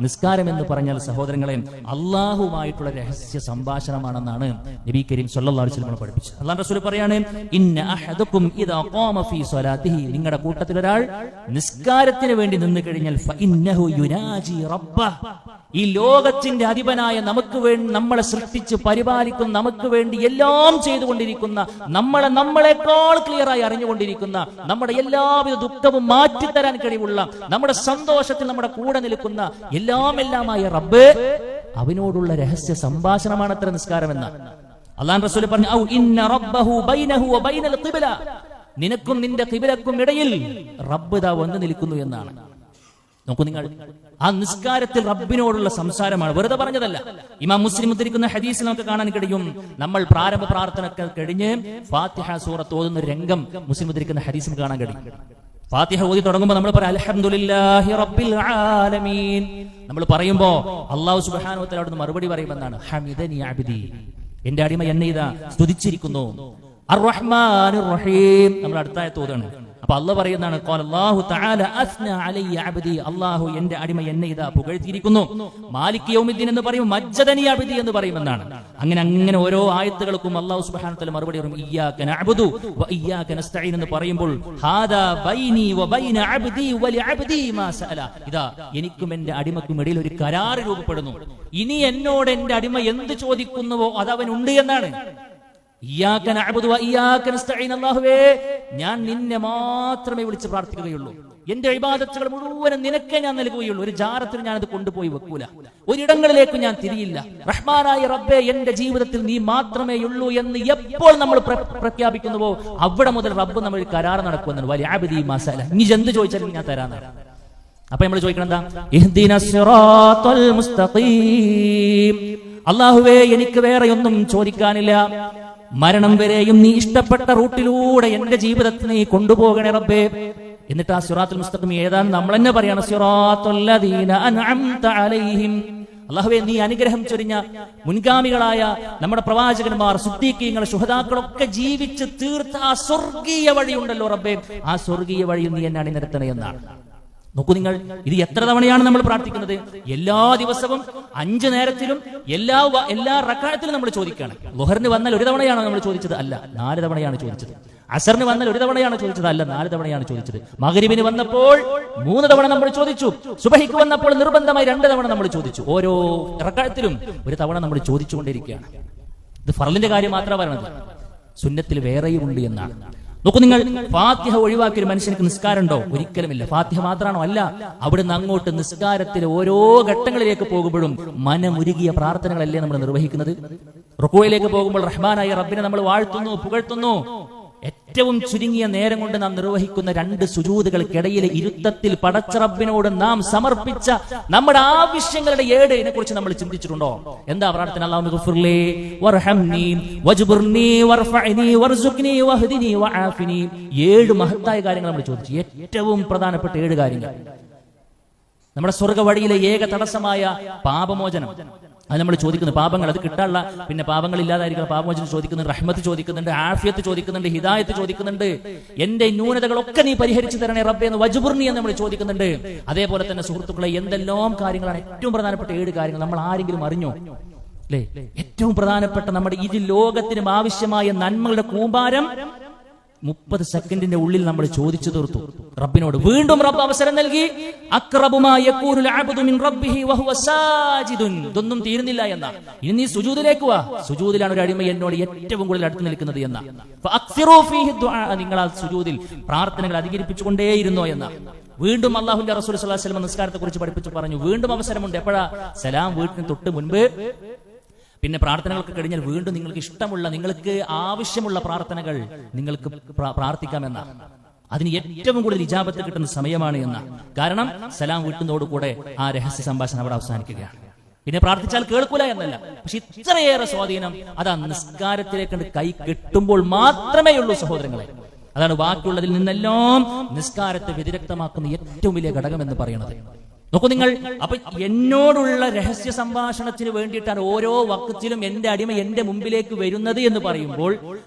നിസ്കാരം എന്ന് പറഞ്ഞാൽ സഹോദരങ്ങളെ അള്ളാഹുമായിട്ടുള്ള രഹസ്യ സംഭാഷണമാണെന്നാണ് നബി കരീം സല്ലല്ലാഹു അലൈഹി വസല്ലം പഠിപ്പിച്ചത്. അല്ലാഹു റസൂൽ പറയാണ്, ഇന്ന അഹദുക്കും ഇദാ ഖാമ ഫീ സ്വലാത്തിഹി, നിങ്ങളുടെ കൂട്ടത്തിൽ ഒരാൾ നിസ്കാരത്തിന് വേണ്ടി നിന്ന് കഴിഞ്ഞാൽ ഫഇന്നഹു യുനാജി റബ്ബഹ്, ഈ ലോകത്തിന്റെ അധിപനായ നമുക്ക് വേണ്ടി നമ്മളെ സൃഷ്ടിച്ച് പരിപാലിക്കുന്ന, നമുക്ക് വേണ്ടി എല്ലാം ചെയ്തുകൊണ്ടിരിക്കുന്ന, നമ്മളെക്കാൾ ക്ലിയറായി അറിഞ്ഞുകൊണ്ടിരിക്കുന്ന, നമ്മുടെ എല്ലാവിധ ദുഃഖവും മാറ്റിത്തരാൻ കഴിവുള്ള, നമ്മുടെ സന്തോഷത്തിൽ നമ്മുടെ കൂടെ നിൽക്കുന്ന എല്ലാമായ റബ്ബ്, അവനോടുള്ള രഹസ്യ സംഭാഷണമാണ് അത്ര നിസ്കാരം എന്ന അല്ലാഹു റസൂൽ പറഞ്ഞു, ഔ ഇന്ന റബ്ബഹു ബൈനഹു വ ബൈനൽ ഖിബ്ല, നിനക്കും നിന്റെ ഖിബ്ലക്കും ഇടയിൽ റബ്ബ് ദാ വന്നു നിൽക്കുന്നു എന്നാണ്. നോക്കൂ നിങ്ങൾ, ആ നിസ്കാരത്തിൽ റബ്ബിനോടുള്ള സംസാരമാണ്, വെറുതെ പറഞ്ഞതല്ല. ഇമാം മുസ്ലിം ഉദ്ധരിക്കുന്ന ഹദീസിൽ നമുക്ക് കാണാൻ കഴിയും, നമ്മൾ പ്രാരംഭ പ്രാർത്ഥനകൾ കഴിഞ്ഞ് ഫാത്തിഹ സൂറത്ത് ഓതുന്ന രംഗം മുസ്ലിം ഉദ്ധരിക്കുന്ന ഹദീസിൽ കാണാൻ കഴിയും. ഫാത്തിഹ ഓതി തുടങ്ങുമ്പോൾ നമ്മൾ പറയും അൽഹംദുലില്ലാഹി റബ്ബിൽ ആലമീൻ. നമ്മൾ പറയുമ്പോ അല്ലാഹു സുബ്ഹാനഹു വ തആല അവിടുന്ന് മറുപടി പറയുമെന്നാണ്, ഹമിദനി അബ്ദി, എന്റെ അടിമ എന്നെ ഇതാ സ്തുതിച്ചിരിക്കുന്നു. അർ റഹ്മാനിർ റഹീം, നമ്മൾ അടുത്ത ആയത്ത് ഓതാണ്. അപ്പൊ അല്ലാഹു പറയുന്നതാണ്, ഖാലല്ലാഹു തആല അസ്ന അലയ്യ അബ്ദി, അല്ലാഹു എന്റെ അടിമ എന്നെ ഇതാ പുകഴ്ത്തിയിരിക്കുന്നു. മാലിക് യൗമിദ്ദീൻ എന്ന് പറയും, മജ്ജദനി അബ്ദി എന്ന് പറയുമെന്നാണ്. അങ്ങനെ ഓരോ ആയത്തുകൾക്കും അല്ലാഹു സുബ്ഹാനഹു വ തആല മറുപടി പറയും, ഇയ്യാക നഅ്ബുദു വ ഇയ്യാക നസ്തഈൻ എന്ന് പറയുമ്പോൾ ഹാദാ ബൈനി വ ബൈന അബ്ദി വ ലിഅബ്ദി മാ സഅല, ഇതാ എനിക്കും എന്റെ അടിമക്കും ഇടയിൽ ഒരു കരാർ രൂപപ്പെടുന്നു. ഇനി എന്നോട് എന്റെ അടിമ എന്ത് ചോദിക്കുന്നുവോ അത് അവനുണ്ട് എന്നാണ്. ഇയ്യാക നഅ്ബുദു വ ഇയ്യാക നസ്തഈൻ, അല്ലാഹുവേ ഞാൻ നിന്നെ മാത്രമേ വിളിച്ച് പ്രാർത്ഥിക്കുകയുള്ളൂ, എന്റെ ഇബാദത്തുകൾ മുഴുവനും നിനക്കേ ഞാൻ നൽകുകയുള്ളൂ, ഒരു ജാറത്തിൽ ഞാനത് കൊണ്ടുപോയി വെക്കൂല, ഒരിടങ്ങളിലേക്ക് ഞാൻ തിരിയില്ല. റഹ്മാനായ റബ്ബേ, എന്റെ ജീവിതത്തിൽ നീ മാത്രമേ ഉള്ളൂ എന്ന് എപ്പോൾ നമ്മൾ പ്രഖ്യാപിക്കുന്നുവോ അവിടെ മുതൽ റബ്ബ് നമ്മൾ കരാർ നടക്കുമെന്നാണ്. വലിയ അബ്ദി മാ സഅല, നീ എന്ത് ചോദിച്ചാലും ഞാൻ തരാനാണ്. അപ്പൊ നമ്മൾ ചോദിക്കണം എന്താ? ഇഹ്ദിനസ് സിറാത്തൽ മുസ്തഖീം, അല്ലാഹുവേ എനിക്ക് വേറെ ഒന്നും ചോദിക്കാനില്ല, മരണം വരെയും നീ ഇഷ്ടപ്പെട്ട റൂട്ടിലൂടെ എന്റെ ജീവിതത്തെ നീ കൊണ്ടുപോകണേ റബ്ബേ. എന്നിട്ട് ആ സിറാത്തുൽ മുസ്തഖീം ഏതാണ് നമ്മൾ തന്നെ പറയാണ്, സിറാത്തുൽ ലദീന അൻഅംത അലൈഹിം, അല്ലാഹുവേ നീ അനുഗ്രഹം ചൊരിഞ്ഞ മുൻഗാമികളായ നമ്മുടെ പ്രവാചകന്മാർ, സിദ്ദീഖീങ്ങൾ, ശുഹദാക്കളൊക്കെ ജീവിച്ച് തീർത്ത ആ സ്വർഗീയ വഴിയുണ്ടല്ലോ റബ്ബേ, ആ സ്വർഗീയ വഴി നീ എന്നെ അണിനിരത്തണേ എന്നാണ്. നോക്കൂ നിങ്ങൾ, ഇത് എത്ര തവണയാണ് നമ്മൾ പ്രാർത്ഥിക്കുന്നത്? എല്ലാ ദിവസവും 5 നേരത്തിലും എല്ലാ റക്അത്തിലും നമ്മൾ ചോദിക്കുകയാണ്. ളുഹറിന് വന്നാൽ ഒരു തവണയാണോ നമ്മൾ ചോദിച്ചത്? അല്ല, 4 തവണയാണ് ചോദിച്ചത്. അസറിന് വന്നാൽ ഒരു തവണയാണ് ചോദിച്ചത്? അല്ല, 4 തവണയാണ് ചോദിച്ചത്. മഗ്രിബിന് വന്നപ്പോൾ 3 തവണ നമ്മൾ ചോദിച്ചു. സുബഹിക്ക് വന്നപ്പോൾ നിർബന്ധമായി 2 തവണ നമ്മൾ ചോദിച്ചു. ഓരോ റക്അത്തിലും ഒരു തവണ നമ്മൾ ചോദിച്ചുകൊണ്ടിരിക്കുകയാണ്. ഇത് ഫർളിന്റെ കാര്യം മാത്രമാണ് പറയുന്നത്, സുന്നത്തിൽ വേറെയും ഉണ്ട് എന്നാണ്. നോക്കൂ നിങ്ങൾ, ഫാത്തിഹ ഒഴിവാക്കിയ ഒരു മനുഷ്യർക്ക് നിസ്കാരമുണ്ടോ? ഒരിക്കലുമില്ല. ഫാത്തിഹ മാത്രമാണോ? അല്ല, അവിടുന്ന് അങ്ങോട്ട് നിസ്കാരത്തിലെ ഓരോ ഘട്ടങ്ങളിലേക്ക് പോകുമ്പോഴും മനമുരുകിയ പ്രാർത്ഥനകളല്ലേ നമ്മൾ നിർവഹിക്കുന്നത്. റുക്കൂയിലേക്ക് പോകുമ്പോൾ റഹ്മാനായ റബ്ബിനെ നമ്മൾ വാഴ്ത്തുന്നു, പുകഴ്ത്തുന്നു. ഏറ്റവും ചുരുങ്ങിയ നേരം കൊണ്ട് നാം നിർവഹിക്കുന്ന 2 സുജൂദുകൾക്കിടയിലെ ഇരുത്തത്തിൽ പടച്ച റബ്ബിനോട് നാം സമർപ്പിച്ച നമ്മുടെ ആവശ്യങ്ങളുടെ ഏടിനെ കുറിച്ച് നമ്മൾ ചിന്തിച്ചിട്ടുണ്ടോ? എന്താ പ്രാർത്ഥന? അല്ലാഹുമ്മ ഗ്ഫിർലി വർഹംനി വജ്ബുർനി വർഫഅനി വർസുഖ്നി വഹ്ദിനി വആഫിനി. 7 മഹത്തായ കാര്യങ്ങൾ നമ്മൾ ചോദിച്ചു. ഏറ്റവും പ്രധാനപ്പെട്ട 7 കാര്യങ്ങൾ. നമ്മുടെ സ്വർഗ്ഗ വഴിയിലെ ഏക തടസ്സമായ പാപമോചനം, അത് നമ്മൾ ചോദിക്കുന്നു. പാപങ്ങൾ അത് കിട്ടാനുള്ള, പിന്നെ പാപങ്ങൾ ഇല്ലാതായിരിക്കണം, പാപമോചനം ചോദിക്കുന്നുണ്ട്, റഹ്മത്ത് ചോദിക്കുന്നുണ്ട്, ആഫിയത്ത് ചോദിക്കുന്നുണ്ട്, ഹിദായത്ത് ചോദിക്കുന്നുണ്ട്. എന്റെ ന്യൂനതകളൊക്കെ നീ പരിഹരിച്ചു തരണേ റബ്ബേ എന്ന് വജ്ബുർനി എന്ന് നമ്മൾ ചോദിക്കുന്നുണ്ട്. അതേപോലെ തന്നെ സുഹൃത്തുക്കളെ, എന്തെല്ലാം കാര്യങ്ങളാണ് ഏറ്റവും പ്രധാനപ്പെട്ട 7 കാര്യങ്ങൾ നമ്മൾ ആരെങ്കിലും അറിഞ്ഞോ? അല്ലേ? ഏറ്റവും പ്രധാനപ്പെട്ട നമ്മുടെ ഈ ലോകത്തിനും ആവശ്യമായ നന്മകളുടെ കൂമ്പാരം 30 സെക്കൻഡിന്റെ ഉള്ളിൽ നമ്മൾ ചോദിച്ചു തീർത്തു റബ്ബിനോട്. വീണ്ടും റബ്ബ് അവസരം നൽകി, അഖ്റബുമാ യഖൂലുൽ അബ്ദു മിൻ റബ്ബിഹി വഹുവ സാജിദുൻ. ഇതൊന്നും തീരുന്നില്ല എന്നാ. ഇനി നീ സുജൂദിലേക്ക് വാ, സുജൂദിലാണ് ഒരു അടിമ എന്നോട് ഏറ്റവും കൂടുതൽ അടുത്ത് നിൽക്കുന്നത് എന്നാ. ഫഅക്സിറൂ ഫീഹി ദുആ, നിങ്ങൾ ആ സുജൂദിൽ പ്രാർത്ഥനകൾ അധികരിപ്പിച്ചുകൊണ്ടേയിരുന്നോ എന്നാ. വീണ്ടും അല്ലാഹുവിന്റെ റസൂൽ സ്വല്ലല്ലാഹു അലൈഹി വസല്ലം നിസ്കാരത്തെ കുറിച്ച് പഠിപ്പിച്ചു പറഞ്ഞു, വീണ്ടും അവസരമുണ്ട്. എപ്പോഴാ? സലാം വീട്ടിന് തൊട്ട് മുൻപ്. പിന്നെ പ്രാർത്ഥനകളൊക്കെ കഴിഞ്ഞാൽ വീണ്ടും നിങ്ങൾക്ക് ഇഷ്ടമുള്ള, നിങ്ങൾക്ക് ആവശ്യമുള്ള പ്രാർത്ഥനകൾ നിങ്ങൾക്ക് പ്രാർത്ഥിക്കാമെന്ന. അതിന് ഏറ്റവും കൂടുതൽ ഇജാബത്ത് കിട്ടുന്ന സമയമാണ് എന്ന. കാരണം സലാം വീട്ടുന്നതോടുകൂടെ ആ രഹസ്യ സംഭാഷണം അവിടെ അവസാനിക്കുകയാണ്. പിന്നെ പ്രാർത്ഥിച്ചാൽ കേൾക്കൂല എന്നല്ല, പക്ഷെ ഇത്രയേറെ സ്വാധീനം അത് ആ നിസ്കാരത്തിലേക്ക് കൈ കെട്ടുമ്പോൾ മാത്രമേ ഉള്ളൂ സഹോദരങ്ങളെ. അതാണ് ബാക്കിയുള്ളതിൽ നിന്നെല്ലാം നിസ്കാരത്തെ വ്യതിരക്തമാക്കുന്ന ഏറ്റവും വലിയ ഘടകം എന്ന് പറയുന്നത്. നോക്കൂ നിങ്ങൾ, അപ്പൊ എന്നോടുള്ള രഹസ്യ സംഭാഷണത്തിന് വേണ്ടിയിട്ടാണ് ഓരോ വഖത്തിലും എന്റെ അടിമ എന്റെ മുമ്പിലേക്ക് വരുന്നത് എന്ന് പറയുമ്പോൾ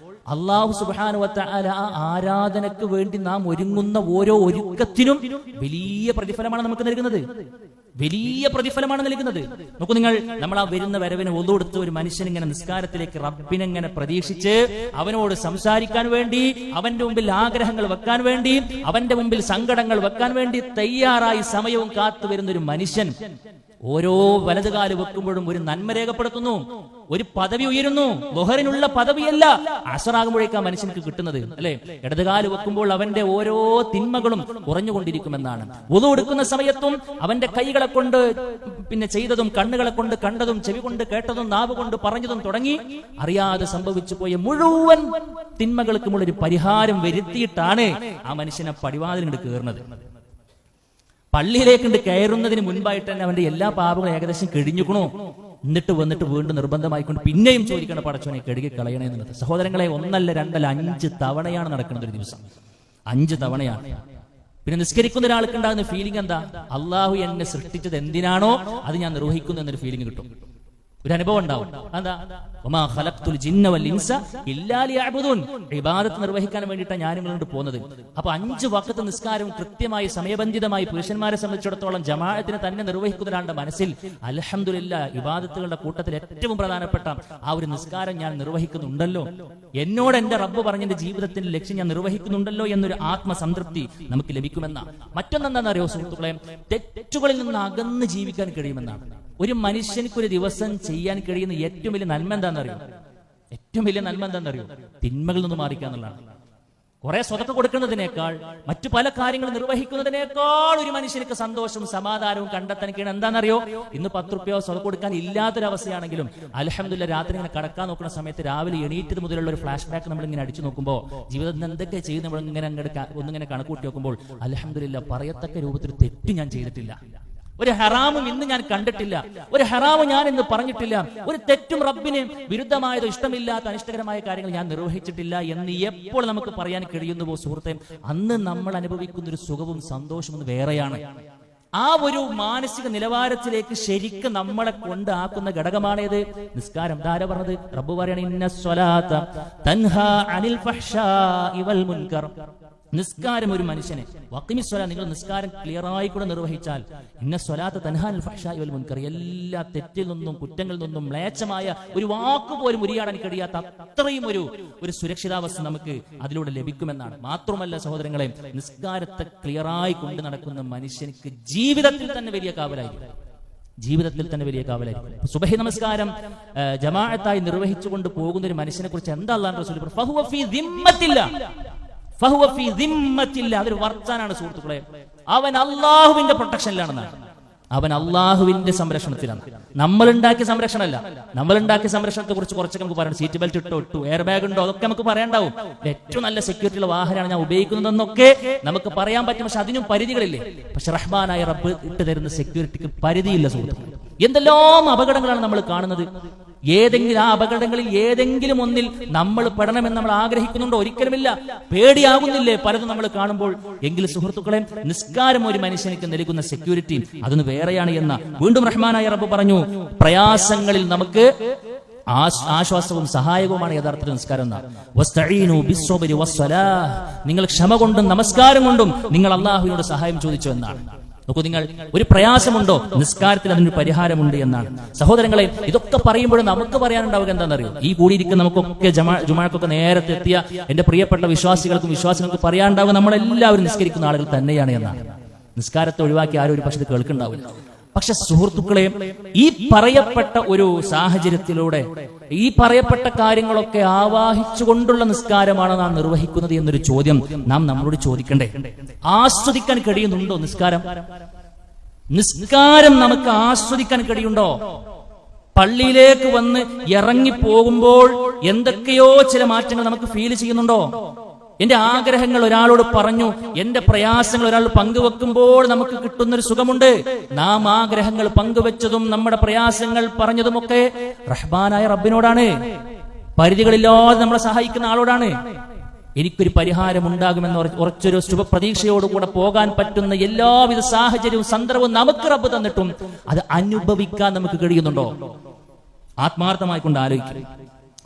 അല്ലാഹു സുബ്ഹാനഹു വ തആല ആ ആരാധനക്ക് വേണ്ടി നാം ഒരുങ്ങുന്ന ഓരോ ഒരുക്കത്തിനും വലിയ പ്രതിഫലമാണ് നമുക്ക് നൽകുന്നത്. വലിയ പ്രതിഫലമാണ് നൽകുന്നത്. നോക്കൂ നിങ്ങൾ, നമ്മൾ ആ വരുന്ന വരവിന് ഒതു കൊടുത്ത് ഒരു മനുഷ്യൻ ഇങ്ങനെ നിസ്കാരത്തിലേക്ക് റബ്ബിനെങ്ങനെ പ്രതീക്ഷിച്ച് അവനോട് സംസാരിക്കാൻ വേണ്ടി, അവന്റെ മുമ്പിൽ ആഗ്രഹങ്ങൾ വെക്കാൻ വേണ്ടി, അവന്റെ മുമ്പിൽ സങ്കടങ്ങൾ വെക്കാൻ വേണ്ടി തയ്യാറായി സമയവും കാത്തു വരുന്ന ഒരു മനുഷ്യൻ ഓരോ വലതുകാല് വെക്കുമ്പോഴും ഒരു നന്മ രേഖപ്പെടുത്തുന്നു, ഒരു പദവി ഉയരുന്നു. ബൊഹറിനുള്ള പദവിയല്ല അസറാകുമ്പോഴേക്കാ മനുഷ്യർക്ക് കിട്ടുന്നത്, അല്ലെ? ഇടതുകാല് വെക്കുമ്പോൾ അവന്റെ ഓരോ തിന്മകളും കുറഞ്ഞുകൊണ്ടിരിക്കുമെന്നാണ്. വുളു എടുക്കുന്ന സമയത്തും അവന്റെ കൈകളെ കൊണ്ട് ചെയ്തതും, കണ്ണുകളെ കൊണ്ട് കണ്ടതും, ചെവി കൊണ്ട് കേട്ടതും, നാവ് കൊണ്ട് പറഞ്ഞതും തുടങ്ങി അറിയാതെ സംഭവിച്ചു പോയ മുഴുവൻ തിന്മകൾക്കുമുള്ള ഒരു പരിഹാരം വരുത്തിയിട്ടാണ് ആ മനുഷ്യനെ പടിവാതിലിട്ട് കയറുന്നത്. പള്ളിയിലേക്കുണ്ട് കയറുന്നതിന് മുൻപായിട്ട് തന്നെ അവന്റെ എല്ലാ പാപങ്ങളും ഏകദേശം കിഴിഞ്ഞുക്കണോ. എന്നിട്ട് വന്നിട്ട് വീണ്ടും നിർബന്ധമായിക്കൊണ്ട് പിന്നെയും ചോദിക്കണം, പടച്ചോനെ കഴുകി കളയണേ എന്നുള്ളത്. സഹോദരങ്ങളെ, 1 അല്ല 2 അല്ല 5 തവണയാണ് നടക്കുന്നത് ഒരു ദിവസം. 5 തവണയാണ്. പിന്നെ നിസ്കരിക്കുന്ന ഒരാൾക്ക് ഉണ്ടാകുന്ന ഫീലിംഗ് എന്താ? അള്ളാഹു എന്നെ സൃഷ്ടിച്ചത് എന്തിനാണോ അത് ഞാൻ നിർവഹിക്കുന്നു എന്നൊരു ഫീലിംഗ് കിട്ടും, ഒരു അനുഭവം ഉണ്ടാവും. എന്താ? വമാ ഖലഖ്തുൽ ജിന്ന വൽ ഇൻസ ഇല്ലാ ലിയഅ്ബുദൂൻ. ഇബാദത്ത് നിർവഹിക്കാൻ വേണ്ടിയിട്ടാണ് ഞാൻ ഇങ്ങോട്ട് പോകുന്നത്. അപ്പൊ 5 വഖത്ത് നിസ്കാരവും കൃത്യമായി സമയബന്ധിതമായി പുരുഷന്മാരെ സംബന്ധിച്ചിടത്തോളം ജമാഅത്തിന് തന്നെ നിർവഹിക്കുന്ന ഒരാളുടെ മനസ്സിൽ അൽഹംദുലില്ലാഹ് ഇബാദത്തുകളുടെ കൂട്ടത്തിൽ ഏറ്റവും പ്രധാനപ്പെട്ട ആ ഒരു നിസ്കാരം ഞാൻ നിർവഹിക്കുന്നുണ്ടല്ലോ, എന്നോട് എന്റെ റബ്ബ് പറഞ്ഞതിന്റെ ജീവിതത്തിന്റെ ലക്ഷ്യം ഞാൻ നിർവഹിക്കുന്നുണ്ടല്ലോ എന്നൊരു ആത്മസംതൃപ്തി നമുക്ക് ലഭിക്കുമെന്ന. മറ്റൊന്നെന്താണെന്നറിയോ സുഹൃത്തുക്കളെ? തെറ്റുകളിൽ നിന്ന് അകന്ന് ജീവിക്കാൻ കഴിയുമെന്നാണ്. ഒരു മനുഷ്യനിക്ക് ഒരു ദിവസം ചെയ്യാൻ കഴിയുന്ന ഏറ്റവും വലിയ നന്മ എന്താണെന്നറിയോ? ഏറ്റവും വലിയ നന്മ എന്താണെന്നറിയോ? തിന്മകളിൽ നിന്ന് മാറിക്കാന്നുള്ളതാണ്. കുറെ സ്വതക്ക കൊടുക്കുന്നതിനേക്കാൾ, മറ്റു പല കാര്യങ്ങൾ നിർവഹിക്കുന്നതിനേക്കാൾ ഒരു മനുഷ്യർക്ക് സന്തോഷവും സമാധാനവും കണ്ടെത്താൻ കഴിയണം. എന്താണെന്നറിയോ? ഇന്ന് 10 രൂപയോ സ്വതക്ക കൊടുക്കാൻ ഇല്ലാത്തൊരവസ്ഥയാണെങ്കിലും അൽഹംദുലില്ലാഹ് രാത്രി ഇങ്ങനെ കടക്കാൻ നോക്കുന്ന സമയത്ത് രാവിലെ എണീറ്റത് മുതലുള്ള ഒരു ഫ്ലാഷ് ബാക്ക് നമ്മൾ ഇങ്ങനെ അടിച്ചു നോക്കുമ്പോൾ, ജീവിതത്തിൽ എന്തൊക്കെ ചെയ്ത് നമ്മൾ ഒന്നിങ്ങനെ കണക്കൂട്ടി നോക്കുമ്പോൾ അൽഹംദുലില്ലാഹ് പറയത്തക്ക രൂപത്തിൽ തെറ്റ് ഞാൻ ചെയ്തിട്ടില്ല, ഒരു ഹറാമും ഇന്ന് ഞാൻ കണ്ടിട്ടില്ല, ഒരു ഹറാമും ഞാൻ ഇന്ന് പറഞ്ഞിട്ടില്ല, ഒരു തെറ്റും റബ്ബിന് വിരുദ്ധമായതോ ഇഷ്ടമില്ലാത്ത അനിഷ്ടകരമായ കാര്യങ്ങൾ ഞാൻ നിർവഹിച്ചിട്ടില്ല എന്ന് എപ്പോൾ നമുക്ക് പറയാൻ കഴിയുന്നുവോ സുഹൃത്തെ, അന്ന് നമ്മൾ അനുഭവിക്കുന്ന ഒരു സുഖവും സന്തോഷവും വേറെയാണ്. ആ ഒരു മാനസിക നിലവാരത്തിലേക്ക് ശരിക്കും നമ്മളെ കൊണ്ടാക്കുന്ന ഘടകമാണേത്? നിസ്കാരം. ധാര പറഞ്ഞത്? റബ്ബ് പറയാണ്, ഇന്ന സ്വലാത്ത തൻഹാ അനിൽ ഫഹ്ശാഇ വൽ മുൻകർ. നിസ്കാരം ഒരു മനുഷ്യനെ വഖിമിസ്വലാ, നിങ്ങൾ നിസ്കാരം ക്ലിയറായി കൂടെ നിർവഹിച്ചാൽ, ഇന്ന സ്വലാത്ത തൻഹാ അനിൽ ഫഹ്ശാഇ വൽ മുൻകർ, എല്ലാ തെറ്റിൽ നിന്നും കുറ്റങ്ങളിൽ നിന്നും മ്ലേച്ഛമായ ഒരു വാക്ക് പോലും ഉരിയാടാൻ കഴിയാത്ത അത്രയും ഒരു സുരക്ഷിതാവസ്ഥ നമുക്ക് അതിലൂടെ ലഭിക്കുമെന്നാണ്. മാത്രമല്ല സഹോദരങ്ങളെ, നിസ്കാരത്തെ ക്ലിയറായി കൊണ്ട് നടക്കുന്ന മനുഷ്യർക്ക് ജീവിതത്തിൽ തന്നെ വലിയ കാവലായിരിക്കും. ജീവിതത്തിൽ തന്നെ വലിയ കാവലായിരിക്കും. സുബഹി നമസ്കാരം ജമാഅത്തായി നിർവഹിച്ചുകൊണ്ട് പോകുന്ന ഒരു മനുഷ്യനെ കുറിച്ച് എന്താ അല്ലാഹു റസൂൽ പറഞ്ഞു? ഫഹുവ ഫീ ദിമ്മത്തില്ലാഹ്, ഫഹുവ ഫീ ദിമ്മത്തില്ലാഹ്. അതൊരു വർത്താനാണ് സുഹൃത്തുക്കളെ. അവൻ അള്ളാഹുവിന്റെ പ്രൊട്ടക്ഷനിലാണെന്നാണ്, അവൻ അള്ളാഹുവിന്റെ സംരക്ഷണത്തിലാണ്. നമ്മളുണ്ടാക്കിയ സംരക്ഷണമല്ല. നമ്മളുണ്ടാക്കിയ സംരക്ഷണത്തെ കുറിച്ച് കുറച്ചൊക്കെ നമുക്ക് പറയാം. സീറ്റ് ബെൽറ്റ് ഇട്ടോ, എയർ ബാഗ് ഉണ്ടോ, അതൊക്കെ നമുക്ക് പറയാണ്ടാവും. ഏറ്റവും നല്ല സെക്യൂരിറ്റിയുള്ള വാഹനമാണ് ഞാൻ ഉപയോഗിക്കുന്നതെന്നൊക്കെ നമുക്ക് പറയാൻ പറ്റും. പക്ഷെ അതിനും പരിധികളില്ലേ? പക്ഷെ റഹ്മാനായ റബ്ബ് ഇട്ട് തരുന്ന സെക്യൂരിറ്റിക്ക് പരിധിയില്ല സുഹൃത്തുക്കളെ. എന്തെല്ലാം അപകടങ്ങളാണ് നമ്മൾ കാണുന്നത്. ഏതെങ്കിലും ആ അപകടങ്ങളിൽ ഏതെങ്കിലും ഒന്നിൽ നമ്മൾ പെടണമെന്ന് നമ്മൾ ആഗ്രഹിക്കുന്നുണ്ടോ? ഒരിക്കലുമില്ല. പേടിയാകുന്നില്ലേ പലതും നമ്മൾ കാണുമ്പോൾ? എങ്കിൽ സുഹൃത്തുക്കളെ, നിസ്കാരം ഒരു മനുഷ്യനിക്ക് നൽകുന്ന സെക്യൂരിറ്റി അതൊന്ന് വേറെയാണ് എന്ന. വീണ്ടും റഹ്മാനായ റബ്ബ് പറഞ്ഞു, പ്രയാസങ്ങളിൽ നമുക്ക് ആശ്വാസവും സഹായകവുമാണ് യഥാർത്ഥ നിസ്കാരം എന്നാണ്. നിങ്ങൾ ക്ഷമ കൊണ്ടും നമസ്കാരം കൊണ്ടും നിങ്ങൾ അള്ളാഹുവിനോട് സഹായം ചോദിച്ചു എന്നാണ്. നോക്കൂ നിങ്ങൾ, ഒരു പ്രയാസമുണ്ടോ? നിസ്കാരത്തിൽ അതിനൊരു പരിഹാരമുണ്ട് എന്നാണ്. സഹോദരങ്ങളെ, ഇതൊക്കെ പറയുമ്പോഴും നമുക്ക് പറയാനുണ്ടാവുക എന്താണെന്നറിയോ? ഈ കൂടിയിരിക്കുന്ന നമുക്കൊക്കെ ജുമാക്കൊക്കെ നേരത്തെ എത്തിയ എന്റെ പ്രിയപ്പെട്ട വിശ്വാസികൾക്കും പറയാനുണ്ടാവുക നമ്മളെല്ലാവരും നിസ്കരിക്കുന്ന ആളുകൾ തന്നെയാണ് എന്നാണ്. നിസ്കാരത്തെ ഒഴിവാക്കി ആരും ഒരു പക്ഷേ കേൾക്കുന്നുണ്ടാവില്ല. പക്ഷെ സുഹൃത്തുക്കളെ, ഈ പറയപ്പെട്ട ഒരു സാഹചര്യത്തിലൂടെ ഈ പറയപ്പെട്ട കാര്യങ്ങളൊക്കെ ആവാഹിച്ചുകൊണ്ടുള്ള നിസ്കാരമാണ് നാം നിർവഹിക്കുന്നത് എന്നൊരു ചോദ്യം നാം നമ്മളോട് ചോദിക്കണ്ടേ? ആസ്വദിക്കാൻ കഴിയുന്നുണ്ടോ നിസ്കാരം? നിസ്കാരം നമുക്ക് ആസ്വദിക്കാൻ കഴിയുണ്ടോ? പള്ളിയിലേക്ക് വന്ന് ഇറങ്ങി പോകുമ്പോൾ എന്തൊക്കെയോ ചില മാറ്റങ്ങൾ നമുക്ക് ഫീൽ ചെയ്യുന്നുണ്ടോ? എന്റെ ആഗ്രഹങ്ങൾ ഒരാളോട് പറഞ്ഞു, എന്റെ പ്രയാസങ്ങൾ ഒരാൾ പങ്കുവെക്കുമ്പോൾ നമുക്ക് കിട്ടുന്നൊരു സുഖമുണ്ട്. നാം ആഗ്രഹങ്ങൾ പങ്കുവെച്ചതും നമ്മുടെ പ്രയാസങ്ങൾ പറഞ്ഞതുമൊക്കെ റഹ്മാനായ റബ്ബിനോടാണ്, പരിധികളില്ലാതെ നമ്മളെ സഹായിക്കുന്ന ആളോടാണ്. എനിക്കൊരു പരിഹാരം ഉണ്ടാകുമെന്ന് ഉറച്ചൊരു ശുഭപ്രതീക്ഷയോടുകൂടെ പോകാൻ പറ്റുന്ന എല്ലാവിധ സാഹചര്യവും സന്ദർഭവും നമുക്ക് റബ്ബ് തന്നിട്ടും അത് അനുഭവിക്കാൻ നമുക്ക് കഴിയുന്നുണ്ടോ? ആത്മാർത്ഥമായി കൊണ്ട് ആലോചിക്കും.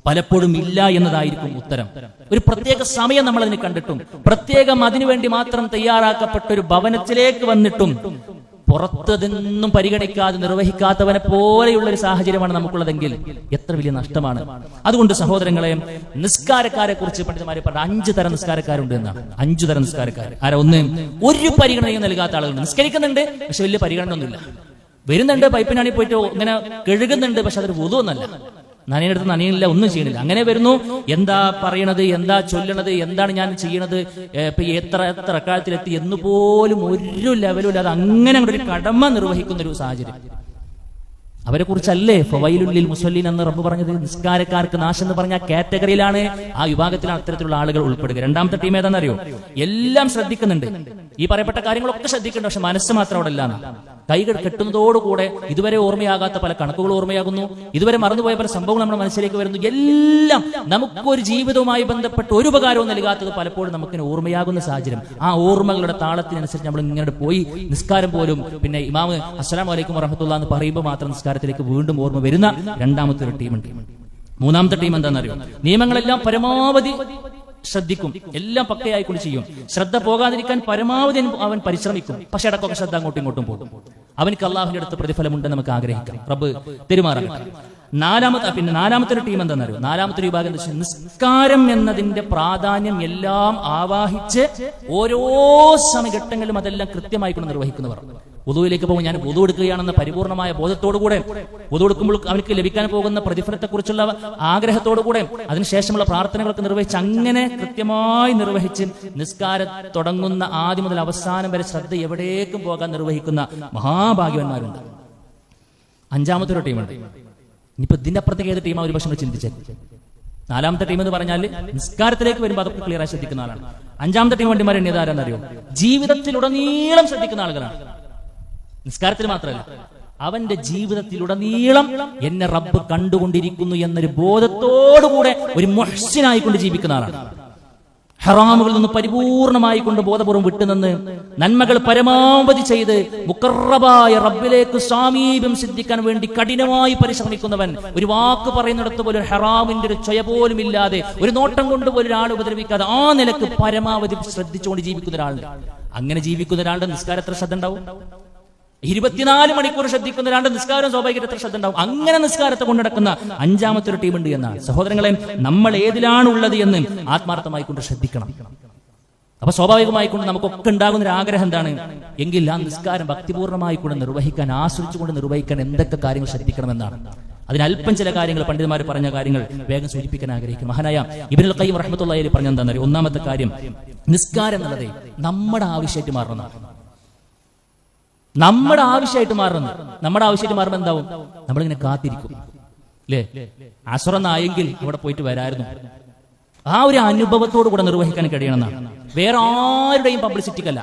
പലപ്പോഴും ഇല്ല എന്നതായിരിക്കും ഉത്തരം. ഒരു പ്രത്യേക സമയം നമ്മൾ അതിന് കണ്ടിട്ടും, പ്രത്യേകം അതിനുവേണ്ടി മാത്രം തയ്യാറാക്കപ്പെട്ട ഒരു ഭവനത്തിലേക്ക് വന്നിട്ടും പുറത്തതൊന്നും പരിഗണിക്കാതെ നിർവഹിക്കാത്തവനെ പോലെയുള്ള ഒരു സാഹചര്യമാണ് നമുക്കുള്ളതെങ്കിൽ എത്ര വലിയ നഷ്ടമാണ്. അതുകൊണ്ട് സഹോദരങ്ങളെ, നിസ്കാരക്കാരെ കുറിച്ച് പണ്ഡിതന്മാരെ പറഞ്ഞ 5 തരം നിസ്കാരക്കാരുണ്ട് എന്നാണ്. 5 തരം നിസ്കാരക്കാർ. ആരാ? ഒന്ന്, ഒരു പരിഗണനയും നൽകാത്ത ആളുകളുണ്ട്. നിസ്കരിക്കുന്നുണ്ട്, പക്ഷെ വലിയ പരിഗണന ഒന്നുമില്ല. വരുന്നുണ്ട്, പൈപ്പിനാണി പോയിട്ട് ഇങ്ങനെ കഴുകുന്നുണ്ട്, പക്ഷെ അതൊരു വുദുവൊന്നല്ല. നനയെടുത്ത് നനയില്ല, ഒന്നും ചെയ്യണില്ല. അങ്ങനെ വരുന്നു, എന്താ പറയണത്, എന്താ ചൊല്ലണത്, എന്താണ് ഞാൻ ചെയ്യണത്, ഇപ്പൊ എത്ര റക്അത്തിലെത്തി എന്ന് പോലും ഒരു ലെവലും ഇല്ലാതെ അങ്ങനെ ഒരു കടമ നിർവഹിക്കുന്ന ഒരു സാഹചര്യം. അവരെ കുറിച്ചല്ലേ ഫവൈലുൽ ലിൽ മുസല്ലീൻ എന്ന് റബ്ബ് പറഞ്ഞത്? നിസ്കാരക്കാർക്ക് നാശം എന്ന് പറഞ്ഞ കാറ്റഗറിയിലാണ്, ആ വിഭാഗത്തിലാണ് അത്തരത്തിലുള്ള ആളുകൾ ഉൾപ്പെടുക. രണ്ടാമത്തെ ടീം ഏതാണെന്നറിയോ? എല്ലാം ശ്രദ്ധിക്കുന്നുണ്ട്, ഈ പറയപ്പെട്ട കാര്യങ്ങളൊക്കെ ശ്രദ്ധിക്കുന്നുണ്ട്, പക്ഷെ മനസ്സ് മാത്രം അവിടെ ഇല്ലാന്ന്. കൈകൾ കെട്ടുന്നതോടുകൂടെ ഇതുവരെ ഓർമ്മയാകാത്ത പല കണക്കുകൾ ഓർമ്മയാകുന്നു, ഇതുവരെ മറന്നുപോയ പല സംഭവങ്ങൾ നമ്മുടെ മനസ്സിലേക്ക് വരുന്നു. എല്ലാം നമുക്കൊരു ജീവിതവുമായി ബന്ധപ്പെട്ട് ഒരു ഉപകാരവും നൽകാത്തത് പലപ്പോഴും നമുക്കിന് ഓർമ്മയാകുന്ന സാഹചര്യം. ആ ഓർമ്മകളുടെ താളത്തിനനുസരിച്ച് നമ്മൾ ഇങ്ങനെ പോയി നിസ്കാരം പോലും പിന്നെ ഇമാമ് അസ്സലാമു അലൈക്കും വറഹ്മത്തുള്ളാഹി എന്ന് പറയുമ്പോൾ മാത്രം നിസ്കാരത്തിലേക്ക് വീണ്ടും ഓർമ്മ വരുന്ന രണ്ടാമത്തെ ഒരു ടീമുണ്ട്. മൂന്നാമത്തെ ടീം എന്താണെന്നറിയോ? നിയമങ്ങളെല്ലാം പരമാവധി ശ്രദ്ധിക്കും, എല്ലാം പക്കയായിക്കൊണ്ട് ചെയ്യും. ശ്രദ്ധ പോകാതിരിക്കാൻ പരമാവധി അവൻ പരിശ്രമിക്കും, പക്ഷെ ഇടക്കൊക്കെ ശ്രദ്ധ അങ്ങോട്ടും ഇങ്ങോട്ടും പോകും. അവനക്ക് അള്ളാഹുവിന്റെ അടുത്ത് പ്രതിഫലമുണ്ടെന്ന് നമുക്ക് ആഗ്രഹിക്കാം. റബ്ബ് പെരുമാറട്ടെ. നാലാമത്തെ ഒരു ടീം എന്താണെന്നറിയോ? നാലാമത്തെ ഒരു വിഭാഗം എന്താ വെച്ചാൽ, നിസ്കാരം എന്നതിന്റെ പ്രാധാന്യം എല്ലാം ആവാഹിച്ച് ഓരോ സമയഘട്ടങ്ങളിലും അതെല്ലാം കൃത്യമായി കൊണ്ട് നിർവഹിക്കുന്നവർ. വുദൂയിലേക്ക് പോകും, ഞാൻ വുദൂ എടുക്കുകയാണെന്ന പരിപൂർണമായ ബോധത്തോടുകൂടെ, വുദൂ എടുക്കുമ്പോൾ അവർക്ക് ലഭിക്കാൻ പോകുന്ന പ്രതിഫലത്തെക്കുറിച്ചുള്ള ആഗ്രഹത്തോടുകൂടെ, അതിനുശേഷമുള്ള പ്രാർത്ഥനകളൊക്കെ നിർവഹിച്ച് അങ്ങനെ കൃത്യമായി നിർവഹിച്ച് നിസ്കാരം തുടങ്ങുന്ന ആദ്യം മുതൽ അവസാനം വരെ ശ്രദ്ധ എവിടേക്കും പോകാൻ നിർവഹിക്കുന്ന മഹാഭാഗ്യവന്മാരുണ്ട്. അഞ്ചാമത്തെ ഒരു ടീമുണ്ട്. ഇനിയിപ്പോ ഇതിന്റെ അപ്പുറത്തേക്ക് ഏത് ടീമാണ് ഒരു പക്ഷേ ചിന്തിച്ചത്? നാലാമത്തെ ടീം എന്ന് പറഞ്ഞാൽ നിസ്കാരത്തിലേക്ക് വരുമ്പോൾ അതൊക്കെ ക്ലിയർ ആയി ശ്രദ്ധിക്കുന്ന ആളാണ്. അഞ്ചാമത്തെ ടീം വണ്ടിമാരെ എണ്ണീതാരെന്നറിയോ? ജീവിതത്തിലുടനീളം ശ്രദ്ധിക്കുന്ന ആളുകളാണ്. നിസ്കാരത്തിൽ മാത്രമല്ല, അവന്റെ ജീവിതത്തിലുടനീളം എന്നെ റബ്ബ് കണ്ടുകൊണ്ടിരിക്കുന്നു എന്നൊരു ബോധത്തോടുകൂടെ ഒരു മുഹ്സിനായിക്കൊണ്ട് ജീവിക്കുന്ന ആളാണ്. ഹറാമുകളിൽ നിന്ന് പരിപൂർണമായി കൊണ്ട് ബോധപൂർവ്വം വിട്ടുനിന്ന് നന്മകൾ പരമാവധി ചെയ്ത് മുഖറബായ റബ്ബിലേക്ക് സാമീപ്യം സിദ്ധിക്കാൻ വേണ്ടി കഠിനമായി പരിശ്രമിക്കുന്നവൻ, ഒരു വാക്ക് പറയുന്നിടത്ത് പോലും ഹറാമിന്റെ ഒരു ചൊയ പോലും ഇല്ലാതെ, ഒരു നോട്ടം കൊണ്ട് പോലും ഒരാൾ ഉപദ്രവിക്കാതെ ആ നിലക്ക് പരമാവധി ശ്രദ്ധിച്ചുകൊണ്ട് ജീവിക്കുന്ന ഒരാളുണ്ട്. അങ്ങനെ ജീവിക്കുന്ന ഒരാളുടെ നിസ്കാരം എത്ര ശ്രദ്ധ ഉണ്ടാവും? 24 മണിക്കൂർ ശ്രദ്ധിക്കുന്ന ഒരാളുടെ നിസ്കാരം സ്വാഭാവികമായിട്ട് എത്ര ശ്രദ്ധ ഉണ്ടാവും? അങ്ങനെ നിസ്കാരത്തെ കൊണ്ടുനടക്കുന്ന അഞ്ചാമത്തെ ഒരു ടീമുണ്ട് എന്നാണ്. സഹോദരങ്ങളെ, നമ്മൾ ഏതിലാണുള്ളത് എന്ന് ആത്മാർത്ഥമായി കൊണ്ട് ശ്രദ്ധിക്കണം. അപ്പൊ സ്വാഭാവികമായിക്കൊണ്ട് നമുക്കൊക്കെ ഉണ്ടാകുന്ന ഒരു ആഗ്രഹം എന്താണ്? എങ്കിൽ ആ നിസ്കാരം ഭക്തിപൂർണ്ണമായി കൊണ്ട് നിർവഹിക്കാൻ, ആസ്വദിച്ചുകൊണ്ട് നിർവഹിക്കാൻ എന്തൊക്കെ കാര്യങ്ങൾ ശ്രദ്ധിക്കണമെന്നാണ്. അതിനല്പം ചില കാര്യങ്ങൾ പണ്ഡിതന്മാർ പറഞ്ഞ കാര്യങ്ങൾ വേഗം സൂചിപ്പിക്കാൻ ആഗ്രഹിക്കും. മഹാനായ ഇബ്നുൽ ഖയ്യിം റഹ്മത്തുള്ളാഹി അലൈഹി പറഞ്ഞ എന്താണെന്നറിയോ? ഒന്നാമത്തെ കാര്യം, നിസ്കാരം എന്നുള്ളത് നമ്മുടെ ആവശ്യമായിട്ട് മാറുന്നതാണ്. നമ്മുടെ ആവശ്യമായിട്ട് മാറുന്നത്. നമ്മുടെ ആവശ്യമായിട്ട് മാറുമ്പോൾ എന്താവും? നമ്മളിങ്ങനെ കാത്തിരിക്കും, അല്ലേ? അസ്റന്നായെങ്കിൽ അവിടെ പോയിട്ട് വരായിരുന്നു. ആ ഒരു അനുഭവത്തോടു കൂടെ നിർവഹിക്കാൻ കഴിയണമെന്നാണ്. വേറെ ആരുടെയും പബ്ലിസിറ്റിക്കല്ല.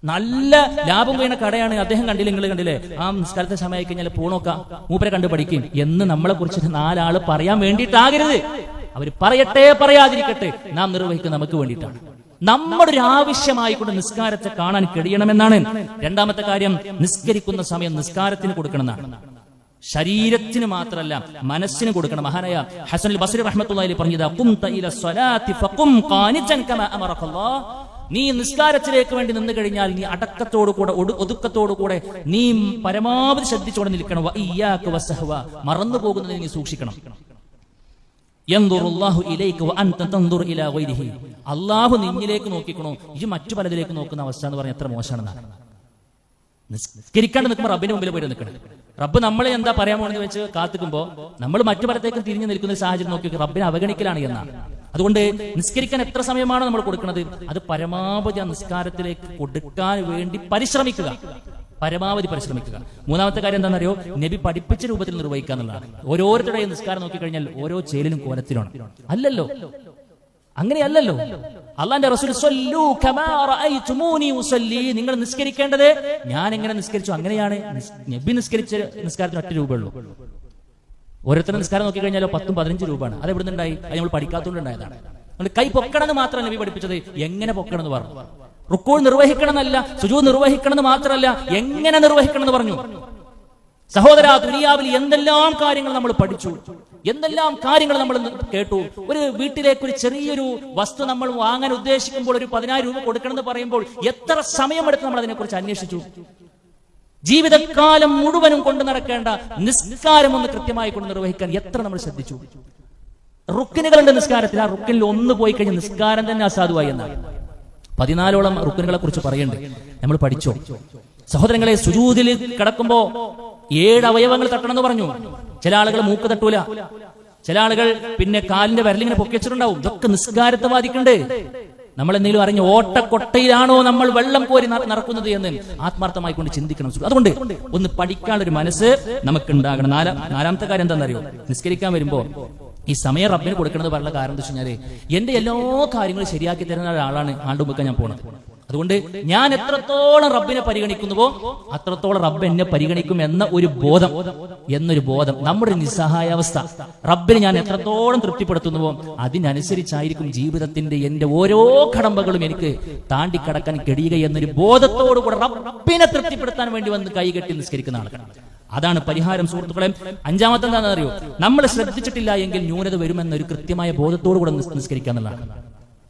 നല്ല ലാഭം വീണ കടയാണ്, അദ്ദേഹം കണ്ടില്ല, നിങ്ങൾ കണ്ടില്ലേ, ആ നിസ്കാരത്തെ സമയമായി കഴിഞ്ഞാൽ പോണോക്കാം, മൂപ്പരെ കണ്ടു പഠിക്കും എന്ന് നമ്മളെ കുറിച്ച് 4 ആള് പറയാൻ വേണ്ടിയിട്ടാകരുത്. അവർ പറയട്ടെ പറയാതിരിക്കട്ടെ, നാം നിർവഹിക്കുന്നത് നമുക്ക് വേണ്ടിയിട്ടാണ്. നമ്മുടെ ഒരു ആവശ്യമായിക്കൊണ്ട് നിസ്കാരത്തെ കാണാൻ കഴിയണമെന്നാണ്. രണ്ടാമത്തെ കാര്യം, നിസ്കരിക്കുന്ന സമയം നിസ്കാരത്തിന് കൊടുക്കണമെന്നാണ്. ശരീരത്തിന് മാത്രമല്ല, മനസ്സിന് കൊടുക്കണം. മഹാനായ ഹസനുൽ ബസ്രി റഹ്മത്തുള്ളാഹി അലൈഹി പറഞ്ഞത്, ഖുംത ഇല സ്വലാത്തി ഫഖും ഖാനിതൻ കമാ അമറകല്ലാഹ്. നീ നിസ്കാരത്തിലേക്ക് വേണ്ടി നിന്ന് കഴിഞ്ഞാൽ നീ അടക്കത്തോടുകൂടെ, ഒതുക്കത്തോടുകൂടെ നീ പരമാവധി ശ്രദ്ധിച്ചുകൊണ്ട് നിൽക്കണം. വ ഇയ്യാക വസഹവ, മറന്നു പോകുന്നതിനെ നീ സൂക്ഷിക്കണം. യൻദുറുല്ലാഹു ഇലൈക വഅൻത തൻദുർ ഇലാ ഗൈരിഹി. അല്ലാഹു നിന്നിലേക്ക് നോക്കിക്കണോ, ഈ മറ്റു പലതിലേക്ക് നോക്കുന്ന അവസ്ഥ എന്ന് പറഞ്ഞാൽ എത്ര മോശമാണെന്നാണ്. നിസ്കരിക്കാണ്ട് നിൽക്കുമ്പോൾ റബ്ബിന്റെ മുമ്പിൽ പോയി നിൽക്കണം. റബ്ബ് നമ്മളെ എന്താ പറയാൻ പോണെന്ന് വെച്ച് കാത്തിക്കുമ്പോ നമ്മൾ മറ്റു പലത്തേക്കും തിരിഞ്ഞു നിൽക്കുന്ന സാഹചര്യം നോക്കി റബ്ബിനെ അവഗണിക്കലാണ് എന്നാണ്. അതുകൊണ്ട് നിസ്കരിക്കാൻ എത്ര സമയമാണോ നമ്മൾ കൊടുക്കുന്നത്, അത് പരമാവധി ആ നിസ്കാരത്തിലേക്ക് കൊടുക്കാൻ വേണ്ടി പരിശ്രമിക്കുക, പരമാവധി പരിശ്രമിക്കുക. മൂന്നാമത്തെ കാര്യം എന്താണെന്നറിയോ? നബി പഠിപ്പിച്ച രൂപത്തിൽ നിർവഹിക്കുക എന്നുള്ളതാണ്. ഓരോരുത്തരുടെയും നിസ്കാരം നോക്കിക്കഴിഞ്ഞാൽ ഓരോ ചേലിലും കോലത്തിലാണ്. അല്ലല്ലോ, അങ്ങനെയല്ലല്ലോ. അള്ളാന്റെ റസൂൽ സ്വല്ലൂ കമാ റഅയ്തുമൂനി ഉസല്ലി, നിങ്ങൾ നിസ്കരിക്കേണ്ടത് ഞാൻ എങ്ങനെ നിസ്കരിച്ചു അങ്ങനെയാണ്. നബി നിസ്കരിച്ച നിസ്കാരത്തിന് 1 രൂപയുള്ളൂ. ഓരോരുത്തരുടെ നിസ്കാരം നോക്കിക്കഴിഞ്ഞാലോ 10-15 രൂപയാണ്. അത് എവിടെ നിന്നുണ്ടായി? അത് നമ്മൾ പഠിക്കാത്തതുകൊണ്ടുണ്ടായതാണ്. കൈ പൊക്കണമെന്ന് മാത്രമല്ല നബി പഠിപ്പിച്ചത്, എങ്ങനെ പൊക്കണമെന്ന് പറഞ്ഞു. റുക്കൂ നിർവഹിക്കണമെന്നല്ല, സുജൂദ് നിർവഹിക്കണമെന്ന് മാത്രമല്ല, എങ്ങനെ നിർവഹിക്കണമെന്ന് പറഞ്ഞു. സഹോദരാ, ദുനിയാവിൽ എന്തെല്ലാം കാര്യങ്ങൾ നമ്മൾ പഠിച്ചു, എന്തെല്ലാം കാര്യങ്ങൾ നമ്മൾ കേട്ടു. ഒരു വീട്ടിലേക്ക് ഒരു ചെറിയൊരു വസ്തു നമ്മൾ വാങ്ങാൻ ഉദ്ദേശിക്കുമ്പോൾ ഒരു 10,000 രൂപ കൊടുക്കണമെന്ന് പറയുമ്പോൾ എത്ര സമയമെടുത്ത് നമ്മൾ അതിനെക്കുറിച്ച് അന്വേഷിച്ചു. ജീവിതകാലം മുഴുവനും കൊണ്ടു നടക്കേണ്ട നിസ്കാരം ഒന്ന് കൃത്യമായി കൊണ്ട് നിർവഹിക്കാൻ എത്ര നമ്മൾ ശ്രദ്ധിച്ചു. റുക്കിനുകളുണ്ട് നിസ്കാരത്തിൽ. ആ റുക്കിനിൽ ഒന്ന് പോയി കഴിഞ്ഞാൽ നിസ്കാരം തന്നെ അസാധുവായി എന്നാണ്. 14ഓളം റുക്കിനുകളെ കുറിച്ച് പറയണ്ടേ, നമ്മൾ പഠിച്ചോ? സഹോദരങ്ങളെ, സുജൂദിൽ കിടക്കുമ്പോ 7 അവയവങ്ങൾ തട്ടണമെന്ന് പറഞ്ഞു. ചില ആളുകൾ മൂക്ക് തട്ടൂല, ചില ആളുകൾ പിന്നെ കാലിന്റെ വിരലിങ്ങനെ പൊക്കിച്ചിട്ടുണ്ടാവും. ഇതൊക്കെ നിസ്കാരത്തെ ബാധിക്കണ്ടേ? നമ്മൾ എന്തെങ്കിലും അറിഞ്ഞ് ഓട്ടക്കൊട്ടയിലാണോ നമ്മൾ വെള്ളം കോരി നടക്കുന്നത് എന്ന് ആത്മാർത്ഥമായി കൊണ്ട് ചിന്തിക്കണം. അതുകൊണ്ട് ഒന്ന് പഠിക്കാനുള്ളൊരു മനസ്സ് നമുക്ക് ഉണ്ടാകണം. നാലാമത്തെ കാര്യം എന്താണെന്നറിയോ? നിസ്കരിക്കാൻ വരുമ്പോ ഈ സമയം റബ്ബിന് കൊടുക്കണമെന്ന് പറഞ്ഞ കാരണം എന്താ വെച്ച് കഴിഞ്ഞാല് എന്റെ എല്ലാ കാര്യങ്ങളും ശരിയാക്കി തരുന്ന ഒരാളാണ് ആണ്ടുമുക്കാൻ ഞാൻ പോണത്. അതുകൊണ്ട് ഞാൻ എത്രത്തോളം റബ്ബിനെ പരിഗണിക്കുന്നുവോ അത്രത്തോളം റബ്ബ് എന്നെ പരിഗണിക്കും എന്നൊരു ബോധം നമ്മുടെ നിസ്സഹായാവസ്ഥ. റബ്ബിനെ ഞാൻ എത്രത്തോളം തൃപ്തിപ്പെടുത്തുന്നുവോ അതിനനുസരിച്ചായിരിക്കും ജീവിതത്തിന്റെ എന്റെ ഓരോ കടമ്പകളും എനിക്ക് താണ്ടിക്കടക്കാൻ കഴിയുക എന്നൊരു ബോധത്തോടുകൂടെ റബ്ബിനെ തൃപ്തിപ്പെടുത്താൻ വേണ്ടി വന്ന് കൈകെട്ടി നിസ്കരിക്കുന്ന ആൾക്കാണ്. അതാണ് പരിഹാരം. സുഹൃത്തുക്കളെ, 5-മത്തെ എന്താണെന്ന് അറിയോ? നമ്മൾ ശ്രദ്ധിച്ചിട്ടില്ല എങ്കിൽ ന്യൂനത വരുമെന്നൊരു കൃത്യമായ ബോധത്തോടു കൂടെ നിസ്കരിക്കുക എന്നുള്ളതാണ്.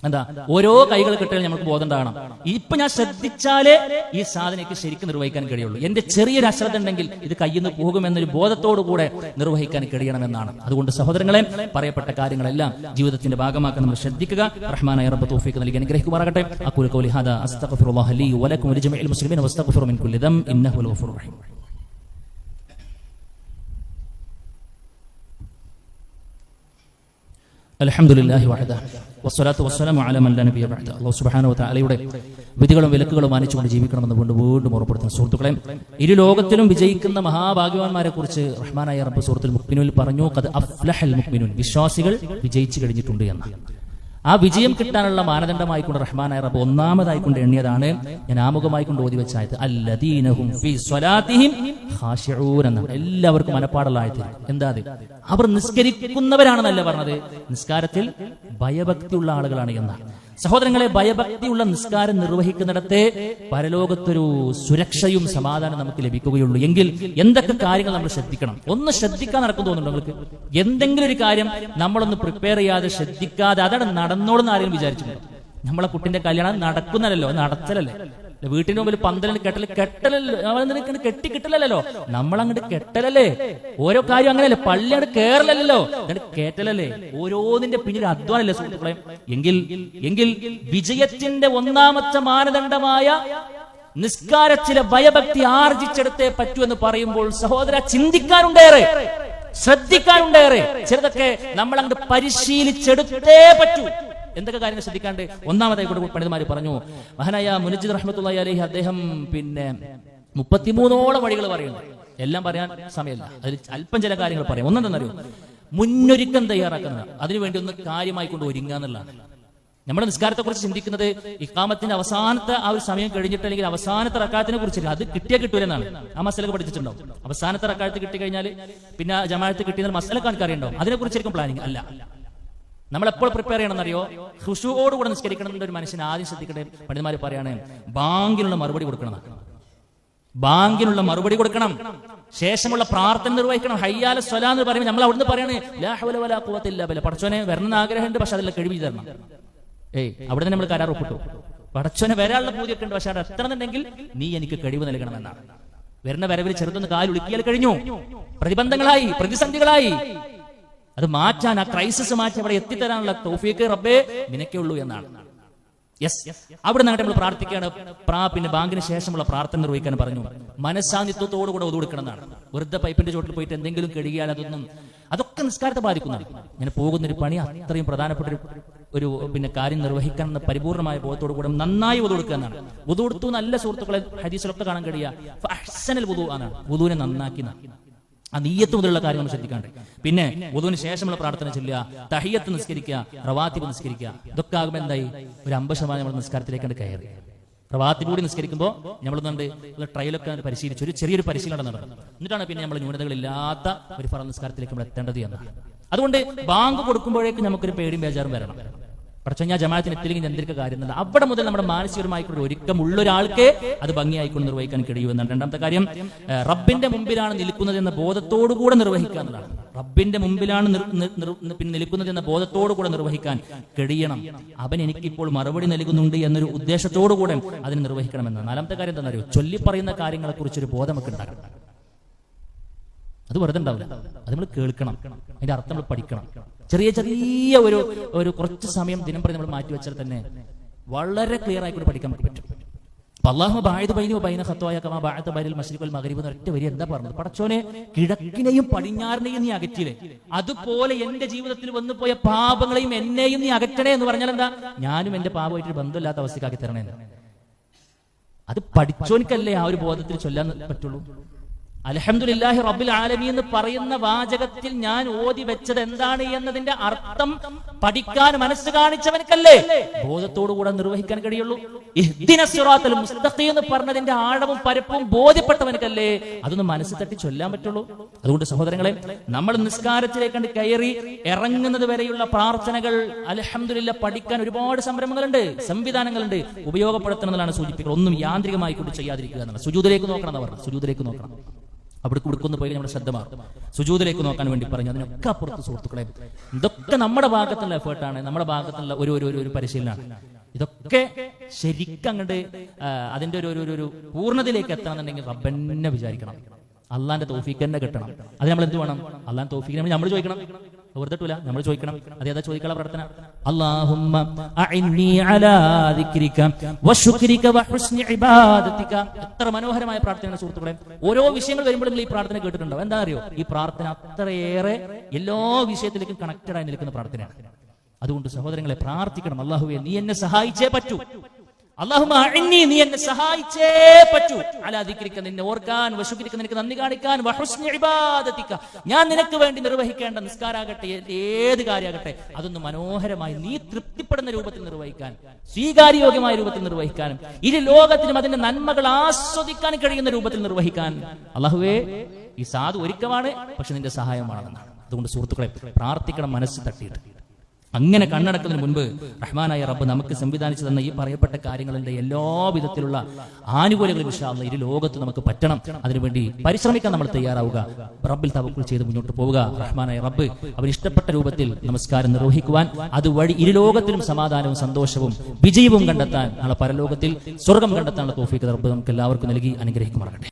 എന്താ, ഓരോ കൈകൾ കിട്ടിയാൽ നമുക്ക് ബോധം ഉണ്ടാകണം. ഇപ്പൊ ഞാൻ ശ്രദ്ധിച്ചാലേ ഈ സാധനയ്ക്ക് ശരിക്കും നിർവഹിക്കാൻ കഴിയുള്ളൂ. എന്റെ ചെറിയൊരു അശ്രദ്ധ ഉണ്ടെങ്കിൽ ഇത് കയ്യിൽ നിന്ന് പോകുമെന്നൊരു ബോധത്തോടു കൂടെ നിർവഹിക്കാൻ കഴിയണമെന്നാണ്. അതുകൊണ്ട് സഹോദരങ്ങളെ, പറയപ്പെട്ട കാര്യങ്ങളെല്ലാം ജീവിതത്തിന്റെ ഭാഗമാക്കാൻ നമ്മൾ ശ്രദ്ധിക്കുക. റഹ്മാനായ റബ്ബ് തൗഫീഖ് നൽകി അനുഗ്രഹിക്കുമാറാകട്ടെ. അഖൂലു ഖൗലി ഹാദാ അസ്തഗ്ഫിറുല്ലാഹ ലി വലക്കും വലിജമീഇൽ മുസ്ലിമീന വസ്തഗ്ഫിറു മിൻ കുല്ലി ദം ഇന്നഹു ഹുവൽ ഗഫൂറുർ റഹീം. അൽഹംദുലില്ലാഹി വഹദഹു വസ്സലാത്തു വസ്സലാമു അലാ മൻ ലാ നബിയ്യ ബഅദ. അല്ലാഹു സുബ്ഹാനഹു വ തആലയുടെ വിധികളും വിലക്കുകളും മാനിച്ചുകൊണ്ട് ജീവിക്കണമെന്ന് വീണ്ടും ഓർമ്മപ്പെടുത്തുന്ന സുഹൃത്തുക്കളെ, ഇരു ലോകത്തിലും വിജയിക്കുന്ന മഹാഭാഗ്യവാന്മാരെ കുറിച്ച് റഹ്മാനായ റബ്ബ് സൂറത്തുൽ മുഅ്മിനൂനിൽ പറഞ്ഞു, ഖദ് അഫ്ലഹൽ മുഅ്മിനൂൻ, വിശ്വാസികൾ വിജയിച്ചു കഴിഞ്ഞിട്ടുണ്ട് എന്ന്. ആ വിജയം കിട്ടാനുള്ള മാനദണ്ഡമായിക്കൊണ്ട് റഹ്മാനായ റബ്ബ് ഒന്നാമതായിക്കൊണ്ട് എണ്ണിയതാണ് ഞാൻ ആമുഖമായിക്കൊണ്ട് ഓതി വെച്ച ആയത്ത്, അല്ലദീന ഹും ഫീ സ്വലാത്തിഹിം ഖാശിഊൻ എന്നാണ്. എല്ലാവർക്കും മനപ്പാടുള്ള ആയത്ത്. എന്താ അത്? അവർ നിസ്കരിക്കുന്നവരാണെന്നല്ല പറഞ്ഞത്, നിസ്കാരത്തിൽ ഭയഭക്തിയുള്ള ആളുകളാണ് എന്നാണ്. സഹോദരങ്ങളെ, ഭയഭക്തിയുള്ള നിസ്കാരം നിർവഹിക്കുന്നിടത്തെ പരലോകത്തൊരു സുരക്ഷയും സമാധാനം നമുക്ക് ലഭിക്കുകയുള്ളൂ. എങ്കിൽ എന്തൊക്കെ കാര്യങ്ങൾ നമ്മൾ ശ്രദ്ധിക്കണം? ഒന്ന് ശ്രദ്ധിക്കാൻ നടക്കും തോന്നുന്നുണ്ടോ നിങ്ങൾക്ക്? എന്തെങ്കിലും ഒരു കാര്യം നമ്മളൊന്ന് പ്രിപ്പയർ ചെയ്യാതെ ശ്രദ്ധിക്കാതെ അതവിടെ നടന്നോളെന്ന് ആരെങ്കിലും വിചാരിച്ചിട്ടുണ്ടോ? നമ്മളെ കുട്ടിന്റെ കല്യാണം നടക്കുന്നല്ലോ, നടത്തലല്ലേ? വീട്ടിന് മുമ്പിൽ പന്തലിന് കെട്ടലല്ലോ, കെട്ടിക്കിട്ടലല്ലോ, നമ്മളങ്ങോട്ട് കെട്ടലല്ലേ? ഓരോ കാര്യം അങ്ങനെയല്ലേ? പള്ളി അങ്ങോട്ട് കേറലല്ലോ, കേട്ടലല്ലേ? ഓരോന്നിന്റെ പിന്നിൽ അധ്വാനല്ലേ സുഹൃത്തുക്കളെ? എങ്കിൽ വിജയത്തിന്റെ ഒന്നാമത്തെ മാനദണ്ഡമായ നിസ്കാരത്തിലെ ഭയഭക്തി ആർജിച്ചെടുത്തേ പറ്റൂ എന്ന് പറയുമ്പോൾ സഹോദര, ചിന്തിക്കാനുണ്ടേറെ, ശ്രദ്ധിക്കാനുണ്ടേറെ. ചിലതൊക്കെ നമ്മൾ അങ്ങോട്ട് പരിശീലിച്ചെടുത്തേ പറ്റൂ. എന്തൊക്കെ കാര്യങ്ങൾ ശ്രദ്ധിക്കാണ്ട്? ഒന്നാമതായി കൂടെ പണ്ഡിതന്മാര് പറഞ്ഞു, മഹാനായ മുനജ്ജിദ് റഹ്മത്തുള്ളാഹി അലൈഹി അദ്ദേഹം 33ഓളം വഴികൾ പറയുന്നു. എല്ലാം പറയാൻ സമയമല്ല, അതിൽ അല്പം ചില കാര്യങ്ങൾ പറയാം. ഒന്നെന്താണെന്നറിയോ? മുന്നൊരുക്കം തയ്യാറാക്കുന്നത്. അതിനുവേണ്ടി ഒന്ന് കാര്യമായി കൊണ്ട് ഒരുങ്ങുക എന്നുള്ളതാണ്. നമ്മുടെ നിസ്കാരത്തെ കുറിച്ച് ചിന്തിക്കുന്നത് ഇഖാമത്തിന്റെ അവസാനത്തെ ആ ഒരു സമയം കഴിഞ്ഞിട്ട്, അല്ലെങ്കിൽ അവസാനത്തെ റക്അത്തിനെ കുറിച്ചില്ല. അത് കിട്ടിയാൽ കിട്ടൂലെന്നാണ്. ആ മസലക്ക് പഠിച്ചിട്ടുണ്ടാവും. അവസാനത്തെ റക്അത്ത് കിട്ടിക്കഴിഞ്ഞാൽ പിന്നെ ജമാഅത്ത് കിട്ടിയെന്ന മസലക്ക് ആൾക്കാർ ഉണ്ടാവും. അതിനെക്കുറിച്ചായിരിക്കും പ്ലാനിങ്. അല്ല, നമ്മളെപ്പോൾ പ്രിപ്പയർ ചെയ്യണമെന്നറിയോ? ഖുശൂഓടുകൂടെ നിസ്കരിക്കണം. ഒരു മനുഷ്യൻ ആദ്യം ശ്രദ്ധിക്കട്ടെ, പണ്ഡിതന്മാർ പറയാണ്, ബാങ്കിനുള്ള മറുപടി കൊടുക്കണം. ബാങ്കിനുള്ള മറുപടി കൊടുക്കണം. ശേഷമുള്ള പ്രാർത്ഥന നിർവഹിക്കണം. ഹയ്യാല സ്വലാ എന്ന് പറയുമ്പോൾ നമ്മൾ അവിടുന്ന് പറയണേ, ലാ ഹൗല വലാ ഖുവത ഇല്ലാ ബില്ലാ. പടച്ചോനെ വരണമെന്ന് ആഗ്രഹമുണ്ട്, പക്ഷെ അതിൽ കഴിവ് തരണം. അവിടെ നമ്മൾ കരാർ ഒപ്പിട്ടു. പടച്ചോനെ വരാനുള്ള പൂതിയൊക്കെ ഉണ്ട്, പക്ഷെ അവിടെ എത്തണമെന്നുണ്ടെങ്കിൽ നീ എനിക്ക് കഴിവ് നൽകണമെന്നാണ്. വരുന്ന വരവിൽ ചെറുതൊന്ന് കാലുളുക്കിയാൽ കഴിഞ്ഞു. പ്രതിബന്ധങ്ങളായി, പ്രതിസന്ധികളായി. അത് മാറ്റാൻ, ആ ക്രൈസിസ് മാറ്റി അവിടെ എത്തിത്തരാനുള്ള തൗഫീഖ് റബ്ബേ നിനക്കേ ഉള്ളൂ എന്നാണ്. അവിടെ നിന്നിട്ട് നമ്മൾ പ്രാർത്ഥിക്കുകയാണ്. പിന്നെ ബാങ്കിന് ശേഷമുള്ള പ്രാർത്ഥന നിർവഹിക്കാൻ പറഞ്ഞു. മനസ്സാന്നിധ്യത്തോടുകൂടെ ഒതുകൊടുക്കണം എന്നാണ്. വെറുതെ പൈപ്പിന്റെ ചോട്ടിൽ പോയിട്ട് എന്തെങ്കിലും കഴുകിയാൽ അതൊക്കെ നിസ്കാരത്തെ ബാധിക്കുന്നതാണ്. ഞാൻ പോകുന്നൊരു പണി അത്രയും പ്രധാനപ്പെട്ട ഒരു പിന്നെ കാര്യം നിർവഹിക്കാൻ എന്ന പരിപൂർണമായ ബോധത്തോടു കൂടെ നന്നായി ഒതുകൊടുക്കുക എന്നാണ്. ഒതുകൊടുത്തു നല്ല സുഹൃത്തുക്കളെ ഹദീസിലൊക്കെ കാണാൻ കഴിയുക. ഫഅഹ്സനൽ വുദൂ ആണ്, വുദൂനെ നന്നാക്കി. ആ നീയത്ത് മുതലുള്ള കാര്യം നമ്മൾ ശ്രദ്ധിക്കാണ്ട്. പിന്നെ വുദൂവിന് ശേഷമുള്ള പ്രാർത്ഥന ചൊല്ലുക, തഹിയ്യത്ത് നിസ്കരിക്കുക, റവാത്തിബ് നിസ്കരിക്കുക. ഇതൊക്കെ ആകുമ്പോൾ എന്തായി? ഒരു 50% നമ്മൾ നിസ്കാരത്തിലേക്കാണ് കയറി. റവാത്തിബ് കൂടി നിസ്കരിക്കുമ്പോൾ നമ്മളൊന്നുണ്ട് ട്രയലൊക്കെ പരിശീലിച്ച് ഒരു ചെറിയൊരു പരിശീലനം നടന്നു. എന്നിട്ടാണ് പിന്നെ നമ്മൾ ന്യൂനതകളില്ലാത്ത ഒരു ഫർദ് നിസ്കാരത്തിലേക്ക് നമ്മൾ എത്തേണ്ടത് എന്നാണ്. അതുകൊണ്ട് ബാങ്ക് കൊടുക്കുമ്പോഴേക്കും നമുക്കൊരു പേടിയും ബേജാറും വരണം. പക്ഷേ ഞാൻ ജമാഅത്തിന് എത്തില്ലെങ്കിൽ എന്തൊക്കെ കാര്യം എന്നല്ല, അവിടെ മുതൽ നമ്മുടെ മാനസികമായിക്കൊണ്ട് ഒരുക്കമുള്ള ഒരാൾക്ക് അത് ഭംഗിയായിക്കൊണ്ട് നിർവഹിക്കാൻ കഴിയുമെന്നാണ്. രണ്ടാമത്തെ കാര്യം, റബ്ബിന്റെ മുമ്പിലാണ് നിൽക്കുന്നത് എന്ന ബോധത്തോടുകൂടെ നിർവഹിക്കുക എന്നുള്ളതാണ്. റബ്ബിന്റെ മുമ്പിലാണ് പിന്നെ നിൽക്കുന്നത് എന്ന ബോധത്തോടു കൂടെ നിർവഹിക്കാൻ കഴിയണം. അവൻ എനിക്കിപ്പോൾ മറുപടി നൽകുന്നുണ്ട് എന്നൊരു ഉദ്ദേശത്തോടു കൂടെ അതിന് നിർവഹിക്കണമെന്ന്. നാലാമത്തെ കാര്യം എന്താ അറിയോ? ചൊല്ലി പറയുന്ന കാര്യങ്ങളെ കുറിച്ചൊരു ബോധമൊക്കെ ഉണ്ടാക്കണം. അത് വെറുതെ ഉണ്ടാവില്ല, അത് നമ്മൾ കേൾക്കണം, അതിന്റെ അർത്ഥം നമ്മൾ പഠിക്കണം. ചെറിയ ചെറിയ ഒരു കുറച്ച് സമയം ദിനം പ്രതി നമ്മൾ മാറ്റി വെച്ചാൽ തന്നെ വളരെ ക്ലിയർ ആയിക്കൂടെ പഠിക്കാൻ നമുക്ക് പറ്റും. അല്ലാഹു ബഅദ ബൈനി വബൈന ഖത്വായ കമാ ബഅദ ബൈനൽ മശ്രിഖി വൽ മഗ്രിബി എന്ന ഒറ്റ വരി എന്താ പറഞ്ഞത്? പടച്ചോനെ, കിഴക്കിനെയും പടിഞ്ഞാറിനെയും നീ അകറ്റിയില്ലേ, അതുപോലെ എന്റെ ജീവിതത്തിൽ വന്നു പോയ പാപങ്ങളെയും എന്നെയും നീ അകറ്റണേ എന്ന് പറഞ്ഞാൽ എന്താ? ഞാനും എന്റെ പാപമായിട്ട് ബന്ധമില്ലാത്ത അവസ്ഥക്കാക്കി തരണേ. അത് പഠിച്ചോനിക്കല്ലേ ആ ഒരു ബോധത്തിൽ ചൊല്ലാൻ പറ്റുള്ളൂ. അൽഹംദുലില്ലാഹി റബ്ബിൽ ആലമീൻ എന്ന് പറയുന്ന വാചകത്തിൽ ഞാൻ ഓതി വെച്ചത് എന്താണ് എന്നതിന്റെ അർത്ഥം പഠിക്കാൻ മനസ്സ് കാണിച്ചവനക്കല്ലേ ബോധത്തോടുകൂടെ നിർവഹിക്കാൻ കഴിയുള്ളൂ. ഇഹ്ദിനസ് സിറാത്തൽ മുസ്തഖീം എന്ന് പറഞ്ഞതിന്റെ ആഴവും പരപ്പും ബോധ്യപ്പെട്ടവനക്കല്ലേ അതൊന്ന് മനസ്സ് തട്ടി ചൊല്ലാൻ പറ്റുള്ളൂ. അതുകൊണ്ട് സഹോദരങ്ങളെ, നമ്മൾ നിസ്കാരത്തിലേക്ക് കയറി ഇറങ്ങുന്നത് വരെയുള്ള പ്രാർത്ഥനകൾ അൽഹംദുലില്ലാഹ് പഠിക്കാൻ ഒരുപാട് സംരംഭങ്ങളുണ്ട്, സംവിധാനങ്ങളുണ്ട്. ഉപയോഗപ്പെടുത്തണമെന്നാണ് സൂചിപ്പിക്കുന്നത്. ഒന്നും യാന്ത്രികമായി കൊണ്ട് ചെയ്യാതിരിക്കുക എന്നുള്ള. സുജൂദിലേക്ക് നോക്കണം എന്ന് പറഞ്ഞു. സുജൂദിലേക്ക് നോക്കണം. അവിടെ കൊടുക്കുന്ന പോയി നമ്മുടെ ശ്രദ്ധ മാറും. സുജൂദിലേക്ക് നോക്കാൻ വേണ്ടി പറഞ്ഞു. അതിനൊക്കെ അപ്പുറത്ത് സുഹൃത്തുക്കളെ, ഇതൊക്കെ നമ്മുടെ ഭാഗത്തുള്ള എഫേർട്ടാണ്, നമ്മുടെ ഭാഗത്തുള്ള ഒരു പരിശീലനമാണ്. ഇതൊക്കെ ശരിക്കും അങ്ങോട്ട് അതിന്റെ ഒരു പൂർണ്ണതയിലേക്ക് എത്തണമെന്നുണ്ടെങ്കിൽ റബ്ബന്നെ വിചാരിക്കണം, അള്ളാന്റെ തൗഫീഖ് തന്നെ കിട്ടണം. അത് നമ്മൾ എന്ത് വേണം? അള്ളാന്റെ തൗഫീഖ് നമ്മൾ ചോദിക്കണം, വെറുതെട്ടൂല, നമ്മൾ ചോദിക്കണം. അതേതാ ചോദിക്കാനുള്ള പ്രാർത്ഥന? അല്ലാഹുമ്മ അഇന്നി അലാ ദിക്രിക വശുക്രിക വഹുസ്നി ഇബാദതിക. എത്ര മനോഹരമായ പ്രാർത്ഥനയാണ് സുഹൃത്തുക്കളെ. ഓരോ വിഷയങ്ങൾ വരുമ്പോഴും ഈ പ്രാർത്ഥന കേട്ടിട്ടുണ്ടോ? എന്താ അറിയോ? ഈ പ്രാർത്ഥന അത്രയേറെ എല്ലാ വിഷയത്തിലേക്കും കണക്റ്റഡ് ആയി നിൽക്കുന്ന പ്രാർത്ഥനയാണ്. അതുകൊണ്ട് സഹോദരങ്ങളെ, പ്രാർത്ഥിക്കണം, അല്ലാഹുവേ നീ എന്നെ സഹായിച്ചേ പറ്റൂ, അല്ലാഹുമ്മ അഇന്നി നീ എന്നെ സഹായിച്ചേ പറ്റൂ, അലാ ദിക്രിക നിന്നെ ഓർക്കാൻ, വശുക്രിക നിനക്ക് നന്ദി കാണിക്കാൻ, വഹുസ്നി ഇബാദതിക ഞാൻ നിനക്ക് വേണ്ടി നിർവഹിക്കേണ്ട നിസ്കാരാകട്ടെ ഏത് കാര്യമാകട്ടെ അതൊന്ന് മനോഹരമായി നീ തൃപ്തിപ്പെടുന്ന രൂപത്തിൽ നിർവഹിക്കാൻ, സ്വീകാര്യോഗ്യമായ രൂപത്തിൽ നിർവഹിക്കാനും ഇരു ലോകത്തിനും അതിന്റെ നന്മകൾ ആസ്വദിക്കാൻ കഴിയുന്ന രൂപത്തിൽ നിർവഹിക്കാൻ അല്ലാഹുവേ ഈ സാധു ഒരുക്കമാണ്, പക്ഷെ നിന്റെ സഹായമാണെന്നാണ്. അതുകൊണ്ട് സുഹൃത്തുക്കളെ, പ്രാർത്ഥിക്കണം മനസ്സ് തട്ടിയിട്ട്. അങ്ങനെ കണ്ണടക്കുന്നതിന് മുൻപ് റഹ്മാനായ റബ്ബ് നമുക്ക് സംവിധാനിച്ചു തന്ന ഈ പറയപ്പെട്ട കാര്യങ്ങളുടെ എല്ലാ വിധത്തിലുള്ള ആനുകൂല്യങ്ങളും ഇൻഷാ അല്ലാഹ് ഇരു ലോകത്ത് നമുക്ക് പറ്റണം. അതിനുവേണ്ടി പരിശ്രമിക്കാൻ നമ്മൾ തയ്യാറാവുക, റബ്ബിൽ തവക്കുൽ ചെയ്ത് മുന്നോട്ട് പോവുക. റഹ്മാനായ റബ്ബ് അവന് ഇഷ്ടപ്പെട്ട രൂപത്തിൽ നമസ്കാരം നിർവഹിക്കുവാൻ, അതുവഴി ഇരു ലോകത്തിലും സമാധാനവും സന്തോഷവും വിജയവും കണ്ടെത്താൻ, നാളെ പരലോകത്തിൽ സ്വർഗം കണ്ടെത്താനുള്ള തൗഫീഖ് റബ്ബ് നമുക്ക് എല്ലാവർക്കും നൽകി അനുഗ്രഹിക്കുമാറാകട്ടെ.